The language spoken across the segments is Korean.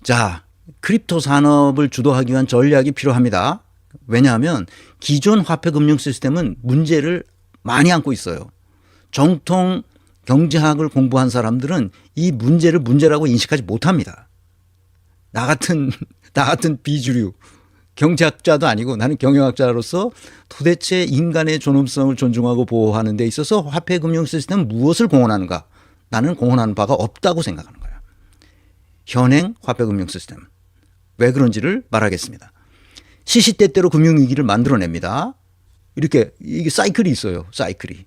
자, 크립토 산업을 주도하기 위한 전략이 필요합니다. 왜냐하면 기존 화폐 금융 시스템은 문제를 많이 안고 있어요. 정통 경제학을 공부한 사람들은 이 문제를 문제라고 인식하지 못합니다. 나 같은 비주류 경제학자도 아니고 나는 경영학자로서 도대체 인간의 존엄성을 존중하고 보호하는 데 있어서 화폐 금융 시스템은 무엇을 공헌하는가? 나는 공헌하는 바가 없다고 생각하는 거예요. 현행 화폐 금융 시스템. 왜 그런지를 말하겠습니다. 시시때때로 금융위기를 만들어냅니다. 이렇게 이게 사이클이 있어요. 사이클이.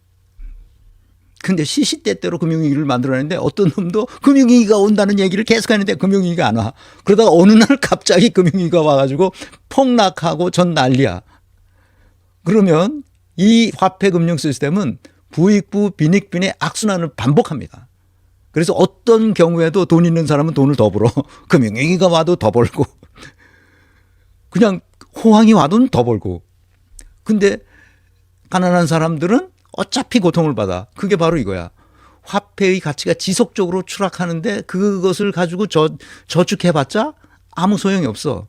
근데 시시때때로 금융위기를 만들어내는데 어떤 놈도 금융위기가 온다는 얘기를 계속하는데 금융위기가 안 와. 그러다가 어느 날 갑자기 금융위기가 와가지고 폭락하고 전 난리야. 그러면 이 화폐 금융 시스템은 부익부 빈익빈의 악순환을 반복합니다. 그래서 어떤 경우에도 돈 있는 사람은 돈을 더 벌어. 금융위기가 와도 더 벌고 그냥 호황이 와도 더 벌고. 근데 가난한 사람들은 어차피 고통을 받아. 그게 바로 이거야. 화폐의 가치가 지속적으로 추락하는데 그것을 가지고 저축해봤자 아무 소용이 없어.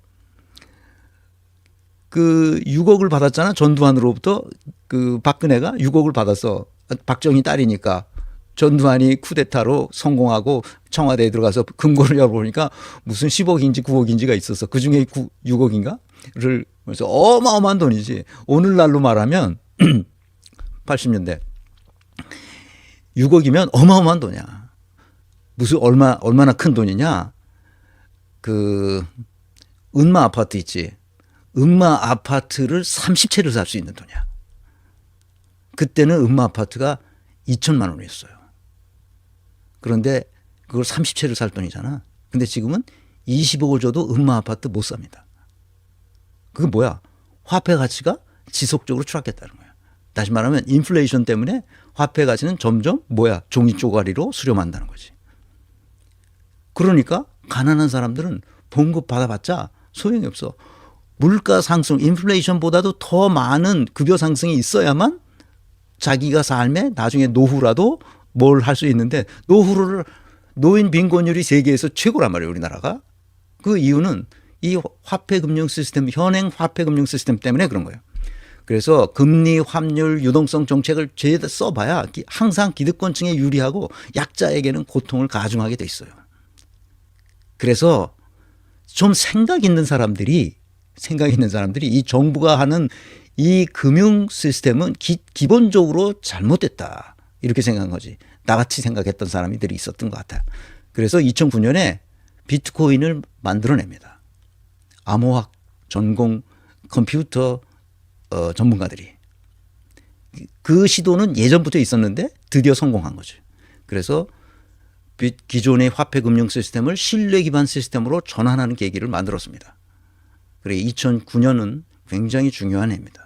그 6억을 받았잖아. 전두환으로부터 그 박근혜가 6억을 받았어. 박정희 딸이니까. 전두환이 쿠데타로 성공하고 청와대에 들어가서 금고를 열어보니까 무슨 10억인지 9억인지가 있었어. 그중에 6억인가를 그래서 어마어마한 돈이지. 오늘날로 말하면 80년대 6억이면 어마어마한 돈이야. 무슨 얼마나 큰 돈이냐? 그 은마 아파트 있지. 은마 아파트를 30채를 살 수 있는 돈이야. 그때는 은마 아파트가 2천만 원이었어요. 그런데 그걸 30채를 살 돈이잖아. 근데 지금은 20억을 줘도 은마 아파트 못 삽니다. 그게 뭐야? 화폐 가치가 지속적으로 추락했다는 거야. 다시 말하면 인플레이션 때문에 화폐 가치는 점점 종이 쪼가리로 수렴한다는 거지. 그러니까 가난한 사람들은 봉급 받아봤자 소용이 없어. 물가 상승, 인플레이션보다도 더 많은 급여 상승이 있어야만 자기가 삶에 나중에 노후라도 뭘 할 수 있는데 노인 빈곤율이 세계에서 최고란 말이에요. 우리나라가. 그 이유는 이 화폐 금융 시스템, 현행 화폐 금융 시스템 때문에 그런 거예요. 그래서 금리, 환율, 유동성 정책을 죄다 써봐야 항상 기득권층에 유리하고 약자에게는 고통을 가중하게 돼 있어요. 그래서 좀 생각 있는 사람들이 이 정부가 하는 이 금융 시스템은 기본적으로 잘못됐다. 이렇게 생각한 거지. 나같이 생각했던 사람들이 있었던 것 같아요. 그래서 2009년에 비트코인을 만들어냅니다. 암호학 전공 컴퓨터 전문가들이. 그 시도는 예전부터 있었는데 드디어 성공한 거죠. 그래서 기존의 화폐 금융 시스템을 신뢰 기반 시스템으로 전환하는 계기를 만들었습니다. 그래 2009년은 굉장히 중요한 해입니다.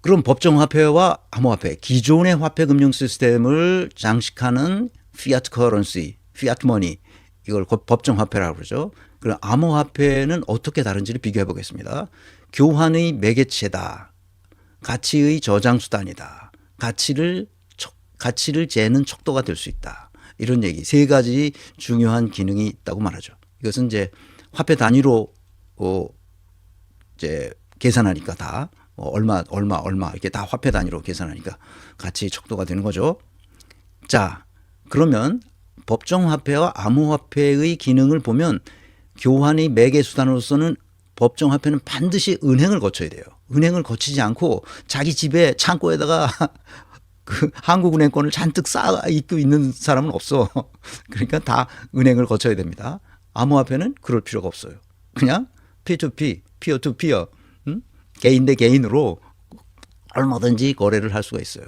그럼 법정화폐와 암호화폐, 기존의 화폐 금융 시스템을 장식하는 피아트 커런시, 피아트 머니, 이걸 법정화폐라고 그러죠. 그럼 암호화폐는 어떻게 다른지를 비교해 보겠습니다. 교환의 매개체다. 가치의 저장수단이다. 가치를 재는 척도가 될 수 있다. 이런 얘기. 세 가지 중요한 기능이 있다고 말하죠. 이것은 이제 화폐 단위로 이제 계산하니까 다 얼마 이렇게 다 화폐 단위로 계산하니까 가치 척도가 되는 거죠. 자, 그러면 법정화폐와 암호화폐의 기능을 보면 교환의 매개 수단으로서는 법정화폐는 반드시 은행을 거쳐야 돼요. 은행을 거치지 않고 자기 집에 창고에다가 그 한국은행권을 잔뜩 쌓아 입고 있는 사람은 없어. 그러니까 다 은행을 거쳐야 됩니다. 암호화폐는 그럴 필요가 없어요. 그냥 P2P, 피어 투 피어, 개인 대 개인으로 얼마든지 거래를 할 수가 있어요.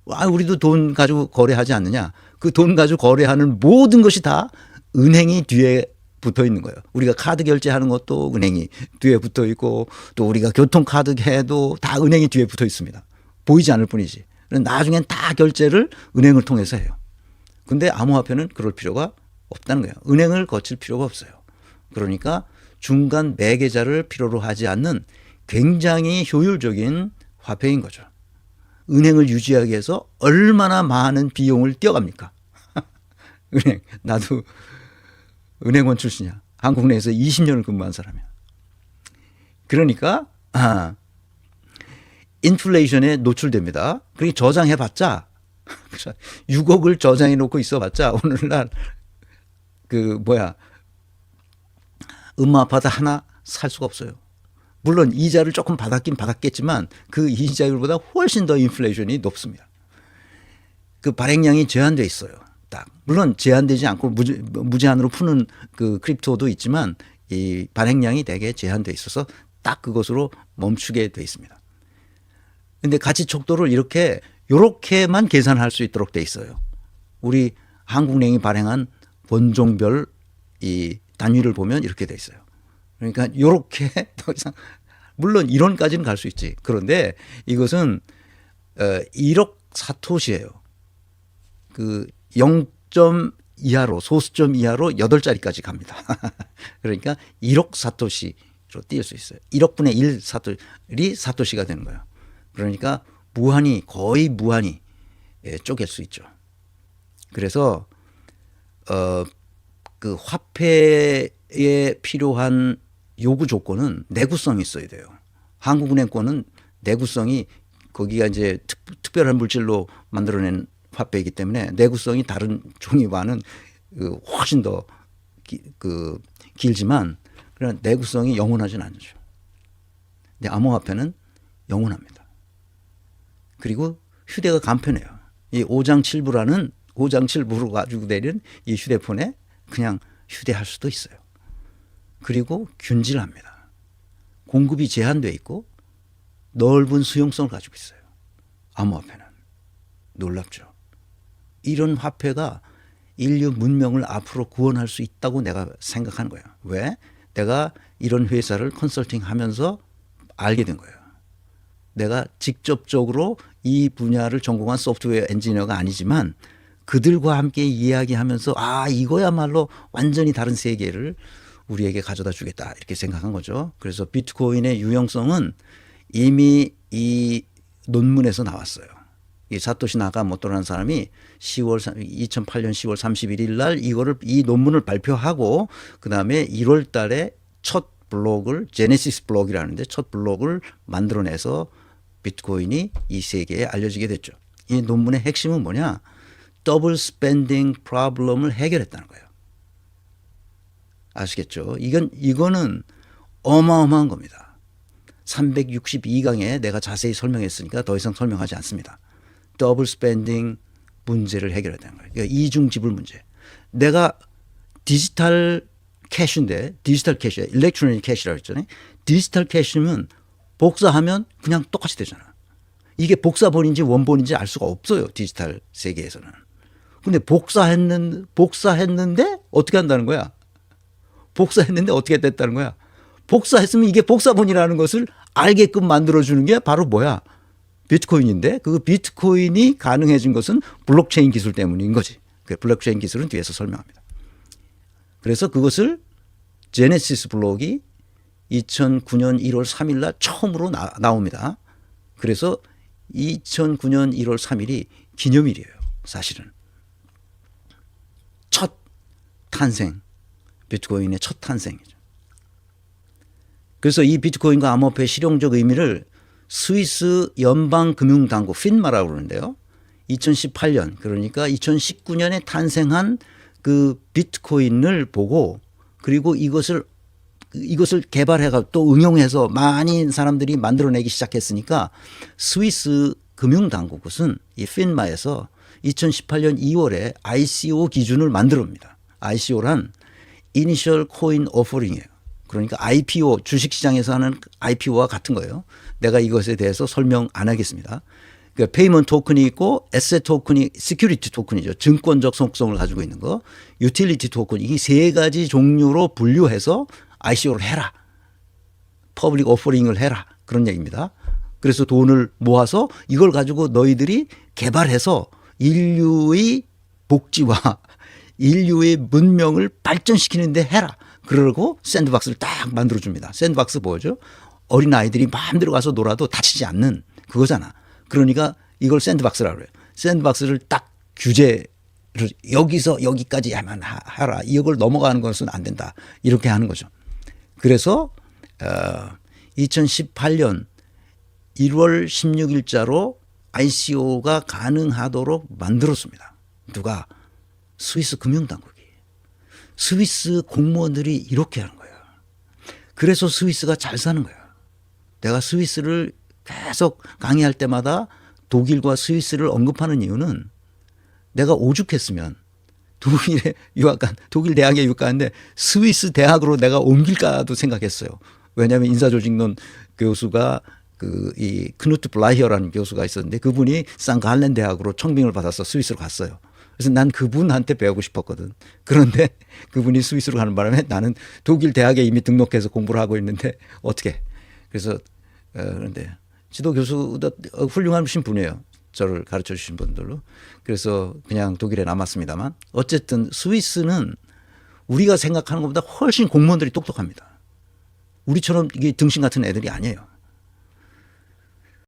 우리도 돈 가지고 거래하지 않느냐. 그 돈 가지고 거래하는 모든 것이 다 은행이 뒤에 붙어 있는 거예요. 우리가 카드 결제하는 것도 은행이 뒤에 붙어 있고 또 우리가 교통카드 해도 다 은행이 뒤에 붙어 있습니다. 보이지 않을 뿐이지. 나중엔 다 결제를 은행을 통해서 해요. 근데 암호화폐는 그럴 필요가 없다는 거예요. 은행을 거칠 필요가 없어요. 그러니까 중간 매개자를 필요로 하지 않는 굉장히 효율적인 화폐인 거죠. 은행을 유지하기 위해서 얼마나 많은 비용을 떼어갑니까? 은행. 나도 은행원 출신이야. 한국 내에서 20년을 근무한 사람이야. 그러니까 인플레이션에 노출됩니다. 그러니 저장해봤자 6억을 저장해 놓고 있어봤자 오늘날 음마 아파트 하나 살 수가 없어요. 물론 이자를 조금 받았긴 받았겠지만 그 이자율보다 훨씬 더 인플레이션이 높습니다. 그 발행량이 제한돼 있어요. 딱 물론 제한되지 않고 무제한으로 푸는 그 크립토도 있지만 이 발행량이 되게 제한돼 있어서 딱 그것으로 멈추게 돼 있습니다. 근데 가치 척도를 요렇게만 계산할 수 있도록 돼 있어요. 우리 한국은행이 발행한 원종별 이 단위를 보면 이렇게 돼 있어요. 그러니까 요렇게 더 이상 물론 1원까지는 갈 수 있지. 그런데 이것은 1억 사토시예요. 그 0점 이하로 소수점 이하로 8자리까지 갑니다. 그러니까 1억 사토시로 띄울 수 있어요. 1억 분의 1 사토리 사토시가 되는 거예요. 그러니까 거의 무한히 쪼갤 수 있죠. 그래서 그 화폐에 필요한 요구 조건은 내구성이 있어야 돼요. 한국은행 거는 내구성이 거기가 이제 특별한 물질로 만들어낸 화폐이기 때문에 내구성이 다른 종이와는 훨씬 더 길지만 그런 내구성이 영원하진 않죠. 근데 암호화폐는 영원합니다. 그리고 휴대가 간편해요. 이 5장7부로 가지고 내린 이 휴대폰에 그냥 휴대할 수도 있어요. 그리고 균질합니다. 공급이 제한되어 있고 넓은 수용성을 가지고 있어요. 암호화폐는. 놀랍죠. 이런 화폐가 인류 문명을 앞으로 구원할 수 있다고 내가 생각하는 거예요. 왜? 내가 이런 회사를 컨설팅하면서 알게 된 거예요. 내가 직접적으로 이 분야를 전공한 소프트웨어 엔지니어가 아니지만 그들과 함께 이야기하면서 이거야말로 완전히 다른 세계를 우리에게 가져다 주겠다 이렇게 생각한 거죠. 그래서 비트코인의 유용성은 이미 이 논문에서 나왔어요. 이 사토시 나카모토라는 사람이 2008년 10월 31일 날 이 논문을 발표하고 그다음에 1월 달에 첫 블록을 제네시스 블록이라는데 첫 블록을 만들어내서 비트코인이 이 세계에 알려지게 됐죠. 이 논문의 핵심은 뭐냐? 더블 스펜딩 프로블럼을 해결했다는 거예요. 아시겠죠? 이거는 어마어마한 겁니다. 362강에 내가 자세히 설명했으니까 더 이상 설명하지 않습니다. 더블 스펜딩 문제를 해결했다는 거예요. 그러니까 이중 지불 문제. 내가 디지털 캐시인데 디지털 캐시, 일렉트로닉 캐시라고 했잖아요. 디지털 캐시면 복사하면 그냥 똑같이 되잖아. 이게 복사본인지 원본인지 알 수가 없어요. 디지털 세계에서는. 근데 복사했는데 어떻게 한다는 거야? 복사했는데 어떻게 됐다는 거야? 복사했으면 이게 복사본이라는 것을 알게끔 만들어주는 게 바로 뭐야? 비트코인인데 그 비트코인이 가능해진 것은 블록체인 기술 때문인 거지. 그 블록체인 기술은 뒤에서 설명합니다. 그래서 그것을 제네시스 블록이 2009년 1월 3일 날 처음으로 나옵니다. 그래서 2009년 1월 3일이 기념일이에요. 사실은. 첫 탄생. 비트코인의 첫 탄생이죠. 그래서 이 비트코인과 암호화폐의 실용적 의미를 스위스 연방금융당국 핀마라고 그러는데요. 2018년 그러니까 2019년에 탄생한 그 비트코인을 보고 그리고 이것을 개발해가 또 응용해서 많은 사람들이 만들어내기 시작했으니까 스위스 금융당국은 이 핀마에서 2018년 2월에 ICO 기준을 만들어옵니다. ICO란 Initial Coin Offering이에요. 그러니까 IPO 주식시장에서 하는 IPO와 같은 거예요. 내가 이것에 대해서 설명 안 하겠습니다. 그러니까 페이먼트 토큰이 있고 에셋 토큰이 시큐리티 토큰이죠. 증권적 속성을 가지고 있는 거. 유틸리티 토큰 이 세 가지 종류로 분류해서 ICO를 해라. 퍼블릭 오퍼링을 해라. 그런 얘기입니다. 그래서 돈을 모아서 이걸 가지고 너희들이 개발해서 인류의 복지와 인류의 문명을 발전시키는데 해라. 그러고 샌드박스를 딱 만들어줍니다. 샌드박스 뭐죠? 어린아이들이 마음대로 가서 놀아도 다치지 않는 그거잖아. 그러니까 이걸 샌드박스라고 그래요. 샌드박스를 딱 규제 여기서 여기까지야만 하라. 이걸 넘어가는 것은 안 된다. 이렇게 하는 거죠. 그래서 2018년 1월 16일자로 ICO가 가능하도록 만들었습니다. 누가? 스위스 금융당국이. 스위스 공무원들이 이렇게 하는 거예요. 그래서 스위스가 잘 사는 거예요. 내가 스위스를 계속 강의할 때마다 독일과 스위스를 언급하는 이유는 내가 오죽했으면 독일에 유학간, 독일 대학에 유학하는데 스위스 대학으로 내가 옮길까도 생각했어요. 왜냐하면 인사조직론 교수가 이 크누트 블라히어라는 교수가 있었는데 그분이 상갈렌 대학으로 청빙을 받아서 스위스로 갔어요. 그래서 난 그분한테 배우고 싶었거든. 그런데 그분이 스위스로 가는 바람에 나는 독일 대학에 이미 등록해서 공부를 하고 있는데 어떻게? 그래서 그런데 지도 교수도 훌륭하신 분이에요. 저를 가르쳐 주신 분들로. 그래서 그냥 독일에 남았습니다만 어쨌든 스위스는 우리가 생각하는 것보다 훨씬 공무원들이 똑똑합니다. 우리처럼 이게 등신 같은 애들이 아니에요.